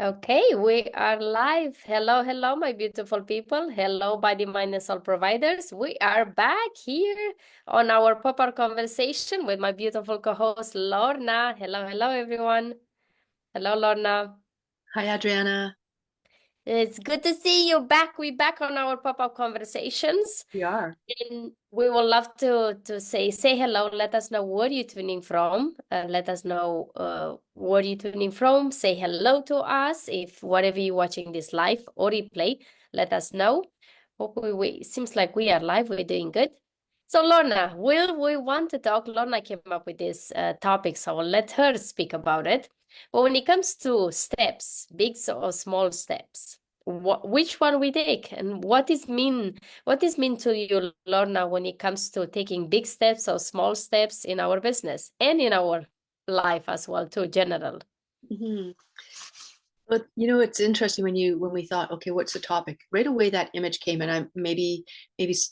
Okay, we are live. Hello, hello, my beautiful people. Hello, body, mind, and soul providers. We are back here on our proper conversation with my beautiful co-host Lorna. Hello, hello, everyone. Hello, Lorna. Hi, Adriana. It's good to see you back. We back on our pop-up conversations. We are. And we would love to say hello. Let us know where you're tuning from. Let us know where you're tuning from. Say hello to us. If whatever you're watching this live or replay, let us know. Hopefully, seems like we are live. We're doing good. So, Lorna, will we want to talk? Lorna came up with this topic, so I'll let her speak about it. But when it comes to steps, big or small steps, which one we take, and what is mean to you, Lorna, when it comes to taking big steps or small steps in our business and in our life as well, too, general? hmm But it's interesting when we thought, okay, what's the topic? Right away, that image came, and I maybe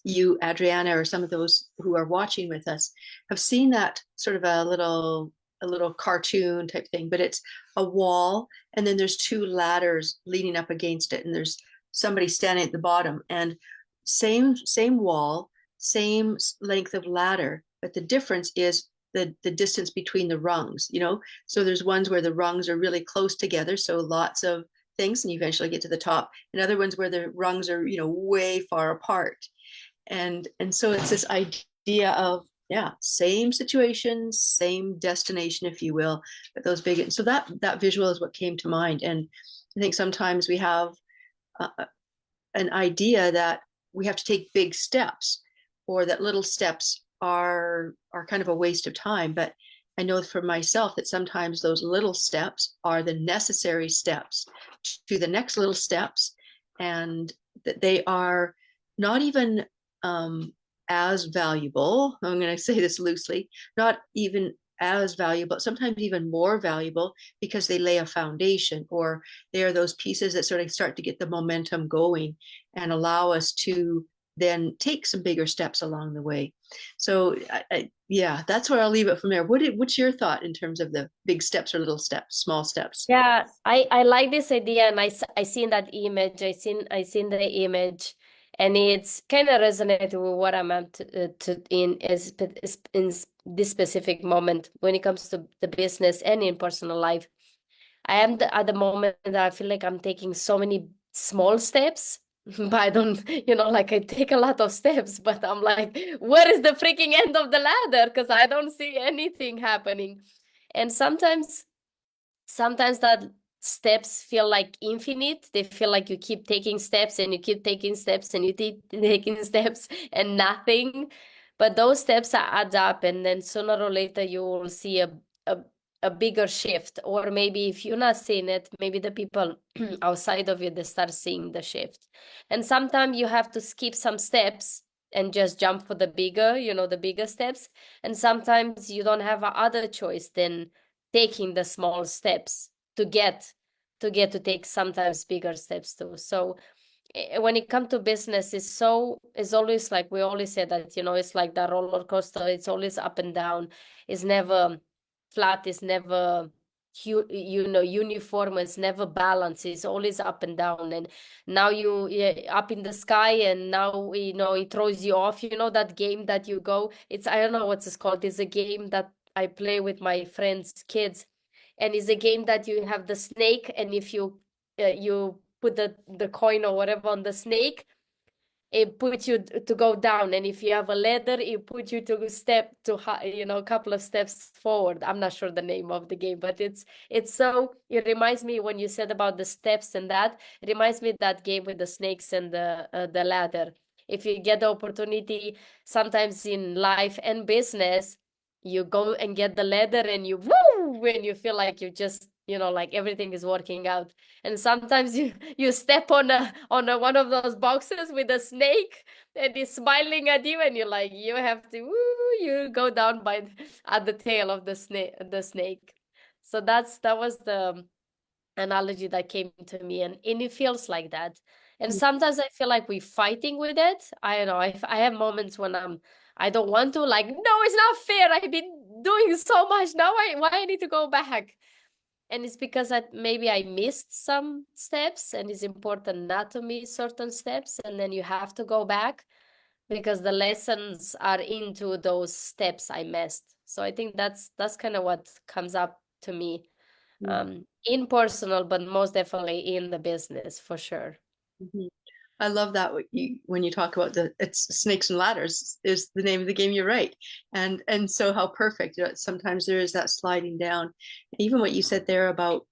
you, Adriana, or some of those who are watching with us have seen that sort of a little cartoon type thing. But it's a wall, and then there's two ladders leaning up against it, and there's somebody standing at the bottom, and same wall, same length of ladder, but the difference is the distance between the rungs. So there's ones where the rungs are really close together, so lots of things, and you eventually get to the top, and other ones where the rungs are, way far apart. And so it's this idea of, yeah, same situation, same destination, if you will, but those big. So that visual is what came to mind. And I think sometimes we have an idea that we have to take big steps, or that little steps are kind of a waste of time. But I know for myself that sometimes those little steps are the necessary steps to the next little steps, and that they are not even as valuable. I'm going to say this loosely, not even as valuable, sometimes even more valuable, because they lay a foundation, or they are those pieces that sort of start to get the momentum going and allow us to then take some bigger steps along the way. So, yeah, that's where I'll leave it from there. What's your thought in terms of the big steps or little steps, small steps? Yeah, I like this idea, and I seen that image. I seen the image, and it's kind of resonated with what I'm at to in in this specific moment when it comes to the business and in personal life. I am at the moment that I feel like I'm taking so many small steps, but I don't, like I take a lot of steps, but I'm like, where is the freaking end of the ladder? Because I don't see anything happening. And sometimes that steps feel like infinite. They feel like you keep taking steps and you keep taking steps and you keep taking steps and nothing. But those steps add up, and then sooner or later you will see a, a bigger shift. Or maybe if you're not seeing it, maybe the people outside of you, they start seeing the shift. And sometimes you have to skip some steps and just jump for the bigger steps. And sometimes you don't have a other choice than taking the small steps to get to take sometimes bigger steps too. So when it comes to business, it's always like we always say that, it's like the roller coaster. It's always up and down. It's never flat. It's never uniform. It's never balanced. It's always up and down. And now up in the sky, and now it throws you off. That game that you go. I don't know what it's called. It's a game that I play with my friends' kids, and it's a game that you have the snake, and if you put the coin or whatever on the snake, it puts you to go down, and if you have a ladder, it puts you to step to a couple of steps forward. I'm not sure the name of the game, but it reminds me when you said about the steps, and that it reminds me of that game with the snakes and the ladder. If you get the opportunity, sometimes in life and business, you go and get the ladder, and you woo, when you feel like you just like everything is working out. And sometimes you step on one of those boxes with a snake, and he's smiling at you, and you're like, you have to woo, you go down at the tail of the snake. So that was the analogy that came to me, and it feels like that. And sometimes I feel like we're fighting with it. I don't know, I have moments when I don't want to, like, no, it's not fair, I've been doing so much now, why I need to go back. And it's because maybe I missed some steps, and it's important not to miss certain steps, and then you have to go back because the lessons are into those steps I missed. So I think that's kind of what comes up to me, in personal, but most definitely in the business for sure. Mhm. I love that when you talk about it's snakes and ladders is the name of the game. You're right, and so how perfect. Sometimes there is that sliding down. Even what you said there about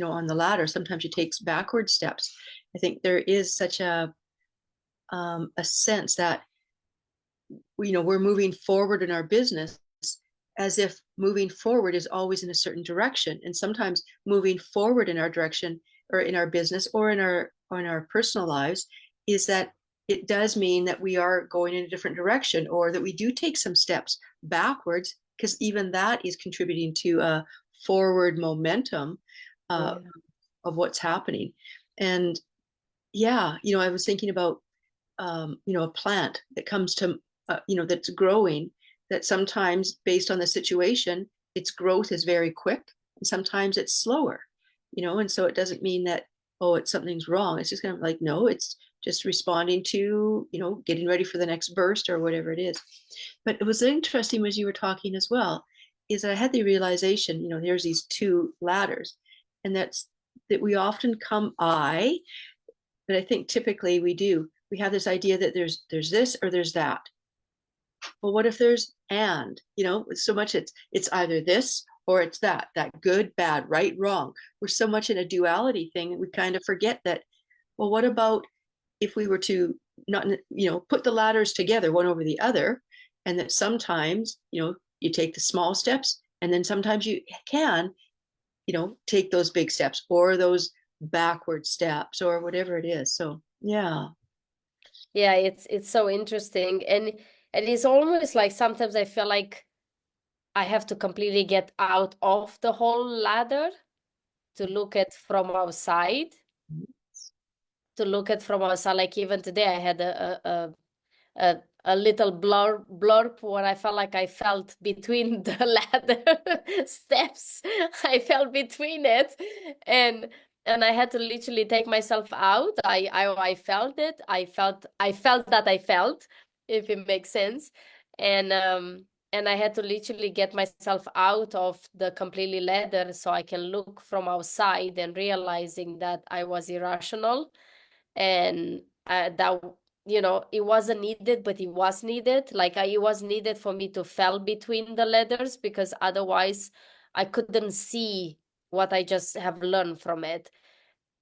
on the ladder, sometimes you take backward steps. I think there is such a sense that we're moving forward in our business as if moving forward is always in a certain direction, and sometimes moving forward in our direction or in our business or in our personal lives is that it does mean that we are going in a different direction, or that we do take some steps backwards, because even that is contributing to a forward momentum uh, Yeah. of what's happening. And yeah, I was thinking about a plant that comes to that's growing, that sometimes based on the situation its growth is very quick, and sometimes it's slower, and so it doesn't mean that, oh, it's something's wrong. It's just kind of like, no, it's just responding to getting ready for the next burst or whatever it is. But it was interesting as you were talking as well, is that I had the realization, there's these two ladders, and that we often but I think typically we have this idea that there's this or there's that. Well, what if there's so much it's either this or it's that good, bad, right, wrong. We're so much in a duality thing, we kind of forget that, well, what about if we were to not put the ladders together one over the other, and that sometimes you take the small steps, and then sometimes you can take those big steps or those backward steps or whatever it is. So yeah. Yeah, it's so interesting. And it's almost like sometimes I feel like I have to completely get out of the whole ladder to look at from outside, like even today I had a little blurb where I felt like I felt between the ladder steps. I felt between it, and I had to literally take myself out. I felt it. I felt that I felt, if it makes sense, and I had to literally get myself out of the completely ladder so I can look from outside and realizing that I was irrational, and that it wasn't needed, but it was needed. Like it was needed for me to fall between the letters, because otherwise I couldn't see what I just have learned from it.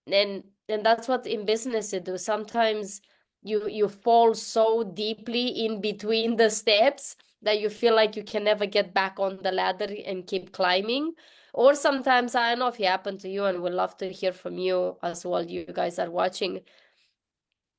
And that's what in business you do. Sometimes you fall so deeply in between the steps that you feel like you can never get back on the ladder and keep climbing. Or sometimes, I don't know if it happened to you, and would love to hear from you as well, you guys are watching,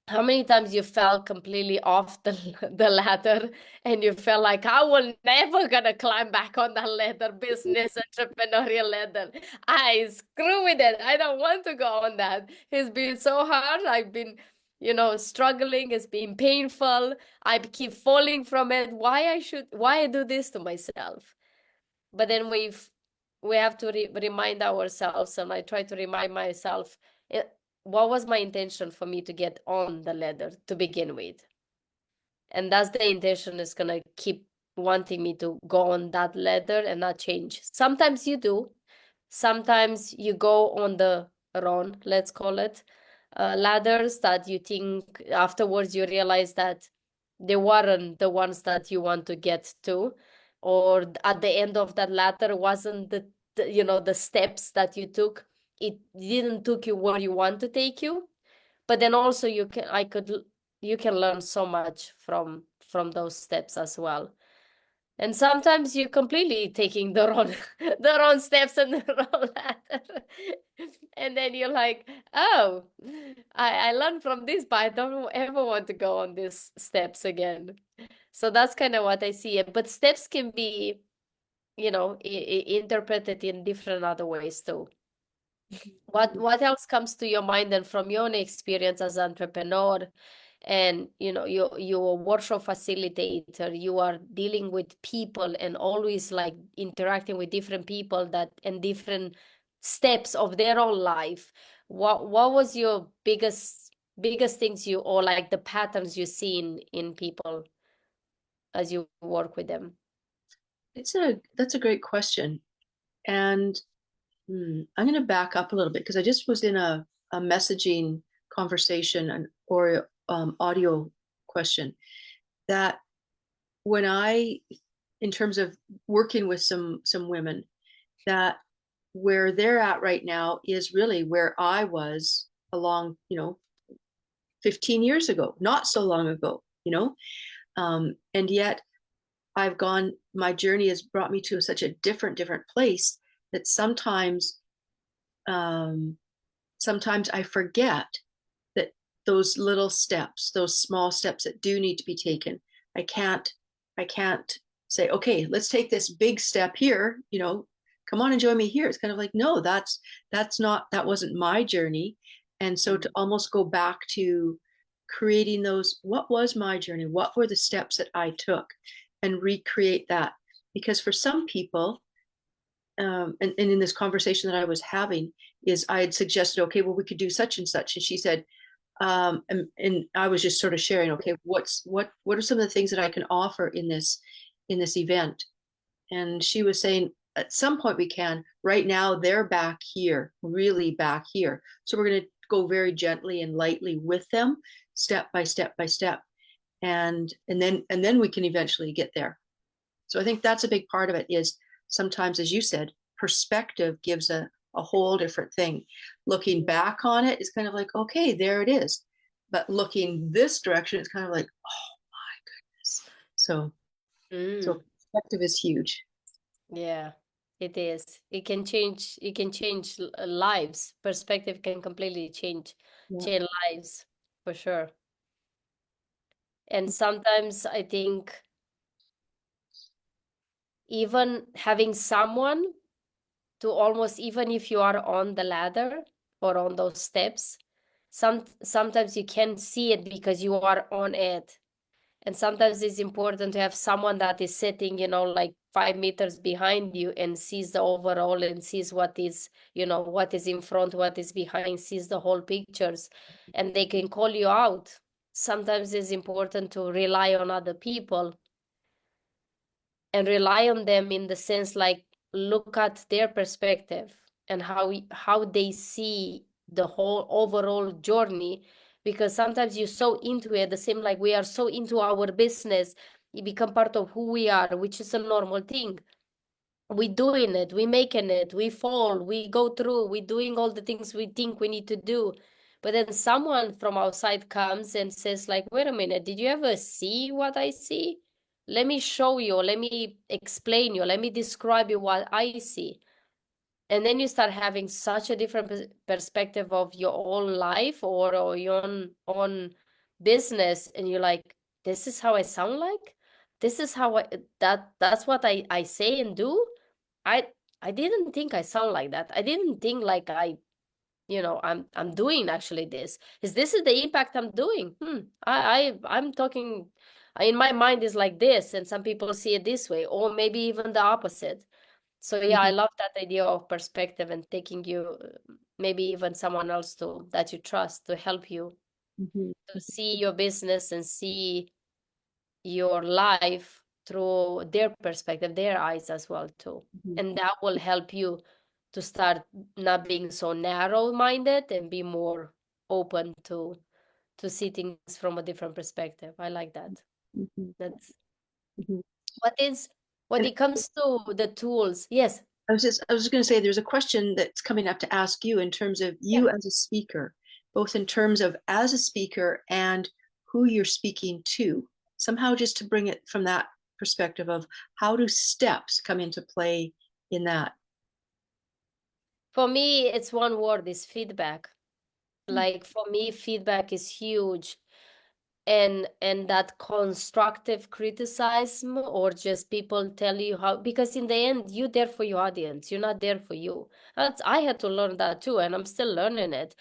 how many times you fell completely off the the ladder, and you felt like, I will never gonna climb back on that ladder, business entrepreneurial ladder. I screw with it. I don't want to go on that. It's been so hard. I've been, struggling. It's been painful. I keep falling from it. Why I do this to myself? But then we have to remind ourselves, and I try to remind myself, what was my intention for me to get on the ladder to begin with? And that's the intention, is gonna keep wanting me to go on that ladder and not change. Sometimes you do. Sometimes you go on the run, let's call it, ladders that you think afterwards you realize that they weren't the ones that you want to get to, or at the end of that ladder wasn't the steps that you took. It didn't took you where you want to take you. But then also you can learn so much from those steps as well. And sometimes you're completely taking the wrong the wrong steps and the wrong ladder. And then you're like, oh, I learned from this, but I don't ever want to go on these steps again. So that's kind of what I see. But steps can be, interpreted in different other ways too. What else comes to your mind, and from your own experience as an entrepreneur, and you're a workshop facilitator, you are dealing with people and always like interacting with different people that and different steps of their own life, what was your biggest things you, or like the patterns you see in people as you work with them? That's a great question. And I'm going to back up a little bit because I just was in a messaging conversation or audio question that when in terms of working with some women, that where they're at right now is really where I was along, 15 years ago, not so long ago, and yet my journey has brought me to such a different place that sometimes I forget that those little steps, those small steps that do need to be taken. I can't say, okay, let's take this big step here, come on and join me here. It's kind of like, no, that wasn't my journey. And so to almost go back to creating what was my journey? What were the steps that I took, and recreate that? Because for some people, and in this conversation that I was having, is I had suggested, okay, well, we could do such and such, and she said, and I was just sort of sharing, okay, what are some of the things that I can offer in this event? And she was saying, at some point we can. Right now, they're back here, really back here. So we're going to go very gently and lightly with them, step by step by step, and then we can eventually get there. So I think that's a big part of it. Is sometimes, as you said, perspective gives a whole different thing. Looking back on it is kind of like, okay, there it is. But looking this direction, it's kind of like, oh my goodness. So perspective is huge. Yeah, it is. It can change lives. Perspective can completely Yeah. change lives for sure. And sometimes I think even having someone to almost, even if you are on the ladder or on those steps, sometimes you can't see it because you are on it. And sometimes it's important to have someone that is sitting, like 5 meters behind you and sees the overall and sees what is, what is in front, what is behind, sees the whole pictures, and they can call you out. Sometimes it's important to rely on other people and rely on them in the sense like look at their perspective and how they see the whole overall journey, because sometimes you're so into it, the same like we are so into our business, it become part of who we are, which is a normal thing. We doing it, we making it, we fall, we go through, we doing all the things we think we need to do. But then someone from outside comes and says like, wait a minute, did you ever see what I see? Let me show you, let me explain you, let me describe you what I see. And then you start having such a different perspective of your own life or your own business, and you're like, this is how I sound like, this is how that's what I say and do. I I didn't think I sound like that. I didn't think like I'm doing actually this. This is the impact I'm doing. I'm talking in my mind is like this, and some people see it this way, or maybe even the opposite. So yeah, I Mhm. love that idea of perspective and taking you, maybe even someone else that you trust to help you Mhm. to see your business and see your life through their perspective, their eyes as well too. Mhm. And that will help you to start not being so narrow-minded and be more open to see things from a different perspective. I like that. Mhm. That's Mhm. what is when And it comes to the tools. Yes. I was going to say there's a question that's coming up to ask you in terms of Yeah. you as a speaker, both in terms of as a speaker and who you're speaking to. Somehow just to bring it from that perspective of how do steps come into play in that? For me, it's one word, is feedback. Mm. Like for me, feedback is huge. And that constructive criticism, or just people tell you how, because in the end you're there for your audience, you're not there for you. I had to learn that too, and I'm still learning it.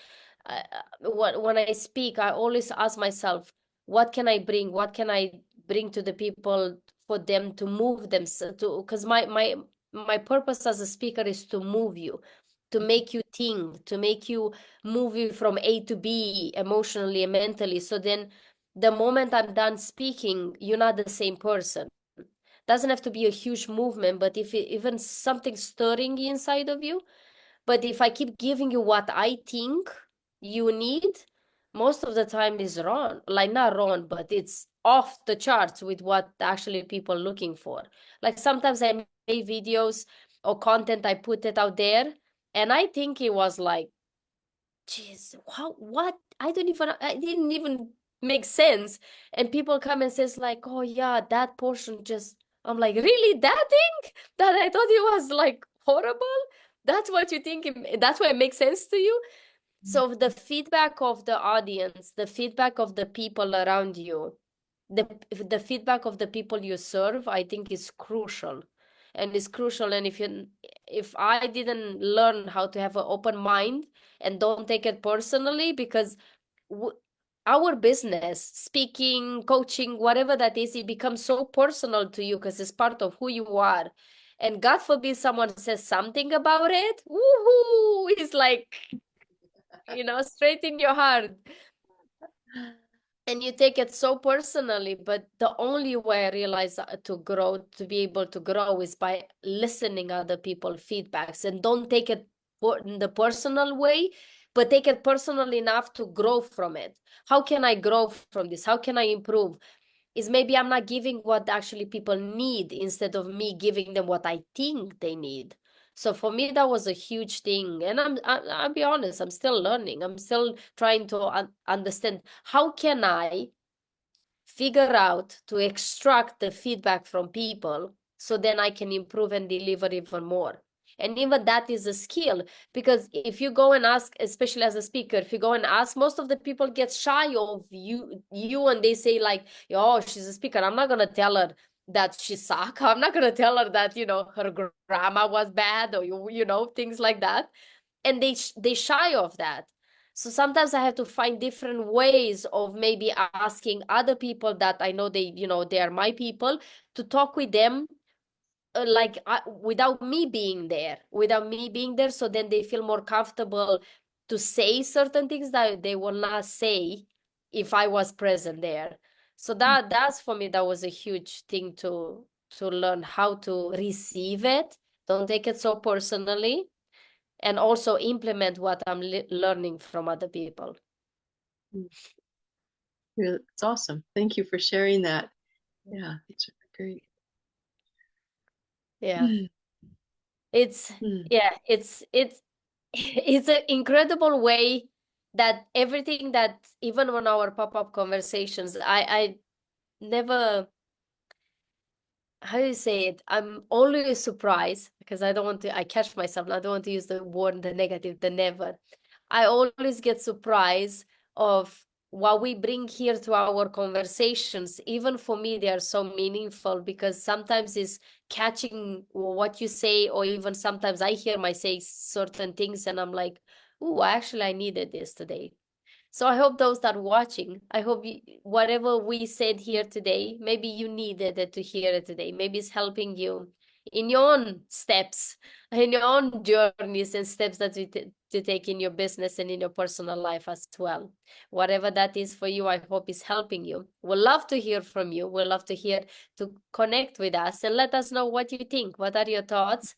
When I speak, I always ask myself, what can I bring, to the people for them to move themselves to, because my purpose as a speaker is to move you, to make you think, to make you move you from A to B emotionally and mentally. So then the moment I'm done speaking, you're not the same person. Doesn't have to be a huge movement, but if even something stirring inside of you. But if I keep giving you what I think you need, most of the time is wrong. Like not wrong, but it's off the charts with what actually people are looking for. Like sometimes I make videos or content, I put it out there, and I think it was like, geez, what? I didn't even make sense. And people come and says like, oh yeah, that portion just, I'm like, really? That thing that I thought it was like horrible? That's what you think, that's why it makes sense to you? So the feedback of the audience, the feedback of the people around you, the feedback of the people you serve, I think is crucial. And it's crucial. And if I didn't learn how to have an open mind and don't take it personally, because w our business, speaking, coaching, whatever that is, it becomes so personal to you because it's part of who you are. And God forbid someone says something about it, woohoo, it's like, straight in your heart. And you take it so personally, but the only way I realize to grow, to be able to grow, is by listening other people feedbacks, and don't take it in the personal way, but take it personal enough to grow from it. How can I grow from this? How can I improve? Is maybe I'm not giving what actually people need instead of me giving them what I think they need. So for me, that was a huge thing. And I'll be honest, I'm still learning. I'm still trying to understand how can I figure out to extract the feedback from people so then I can improve and deliver even more. And even that is a skill, because if you go and ask, especially as a speaker, if you go and ask, most of the people get shy of you and they say like, oh, she's a speaker. I'm not going to tell her that she sucks. I'm not going to tell her that, her grammar was bad or, things like that. And they shy of that. So sometimes I have to find different ways of maybe asking other people that I know they are my people, to talk with them, without me being there. So then they feel more comfortable to say certain things that they will not say if I was present there. So that's for me, that was a huge thing to learn how to receive it. Don't take it so personally, and also implement what I'm learning from other people. It's awesome. Thank you for sharing that. Yeah, it's great. Yeah. Mm. It's Mm. yeah, it's an incredible way that everything that, even on our pop-up conversations, I never, how do you say it? I'm always surprised, because I catch myself, I don't want to use the word, the negative, the never. I always get surprised of what we bring here to our conversations. Even for me, they are so meaningful, because sometimes it's catching what you say, or even sometimes I hear myself say certain things and I'm like, oh, actually, I needed this today. So I hope those that are watching, I hope whatever we said here today, maybe you needed it to hear it today. Maybe it's helping you in your own steps, in your own journeys and steps that to take in your business and in your personal life as well. Whatever that is for you, I hope is helping you. We'd love to hear from you. We'd love to hear, to connect with us and let us know what you think. What are your thoughts?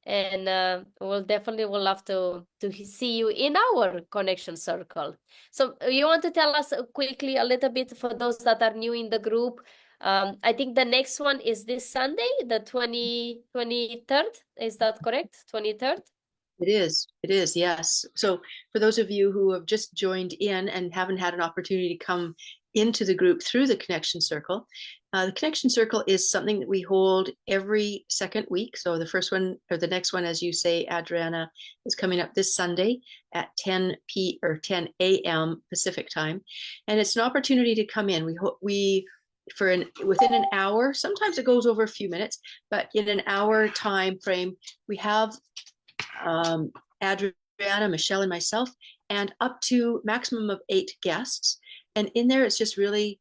And we'll definitely will love to see you in our connection circle. So you want to tell us quickly a little bit, for those that are new in the group? I think the next one is this Sunday, the 23rd. Is that correct? 23rd? It is, yes. So for those of you who have just joined in and haven't had an opportunity to come into the group through the Connection Circle, the Connection Circle is something that we hold every second week. So the first one, or the next one, as you say, Adriana, is coming up this Sunday at 10 a.m. Pacific time. And it's an opportunity to come in. We within an hour, sometimes it goes over a few minutes, but in an hour time frame, we have Adriana, Michelle, and myself, and up to maximum of 8 guests. And in there, it's just really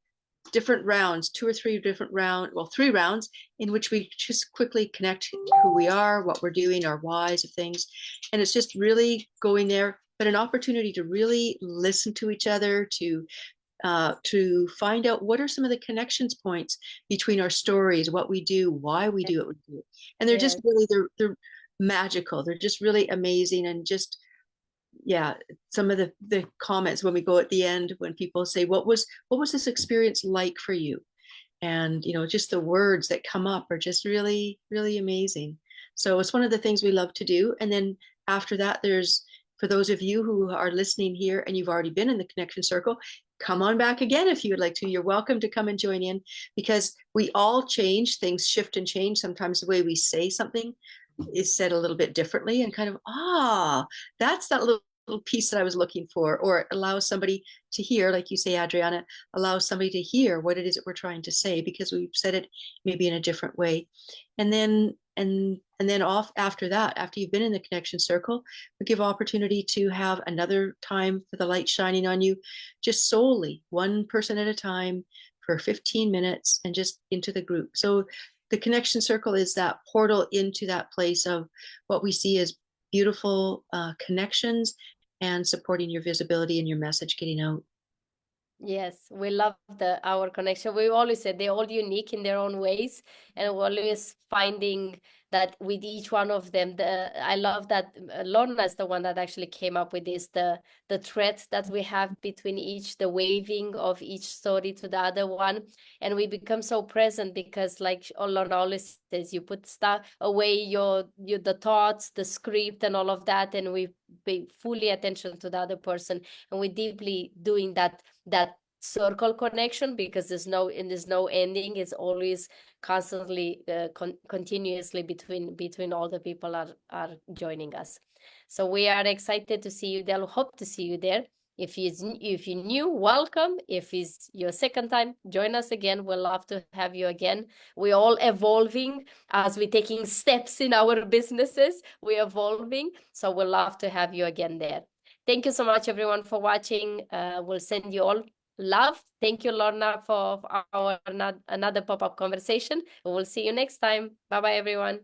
different rounds, 2 or 3 different well, 3 rounds in which we just quickly connect who we are, what we're doing, our whys of things. And it's just really going there, but an opportunity to really listen to each other, to find out what are some of the connections points between our stories, what we do, why we do what we do. And they're just Yes. really, they're magical. They're just really amazing. And just, yeah, some of the comments when we go at the end, when people say, what was this experience like for you? And, just the words that come up are just really, really amazing. So it's one of the things we love to do. And then after that, for those of you who are listening here and you've already been in the connection circle, come on back again if you would like to. You're welcome to come and join in, because we all change, things shift and change. Sometimes the way we say something is said a little bit differently, and kind of, that's that little piece that I was looking for, or it allows somebody to hear, like you say, Adriana, allows somebody to hear what it is that we're trying to say, because we've said it maybe in a different way. And then off after that, after you've been in the connection circle, we give opportunity to have another time for the light shining on you, just solely one person at a time for 15 minutes, and just into the group. So the connection circle is that portal into that place of what we see as beautiful connections and supporting your visibility and your message getting out. Yes, we love our connection. We always say they're all unique in their own ways, and we're always finding that with each one of them. I love that Lorna is the one that actually came up with this, the thread that we have between each, the waving of each story to the other one, and we become so present because, like Lorna always says, you put stuff away, the thoughts, the script, and all of that, and we pay fully attention to the other person, and we're deeply doing that circle connection, because there's no ending. It's always constantly continuously between all the people are joining us. So we are excited to see you there. Hope to see you there. If you're new, welcome. If it's your second time, join us again. We'll love to have you again. We're all evolving as we're taking steps in our businesses. We're evolving, so we'll love to have you again there. Thank you so much, everyone, for watching. We'll send you all love. Thank you, Lorna, for our another pop-up conversation. We'll see you next time. Bye-bye, everyone.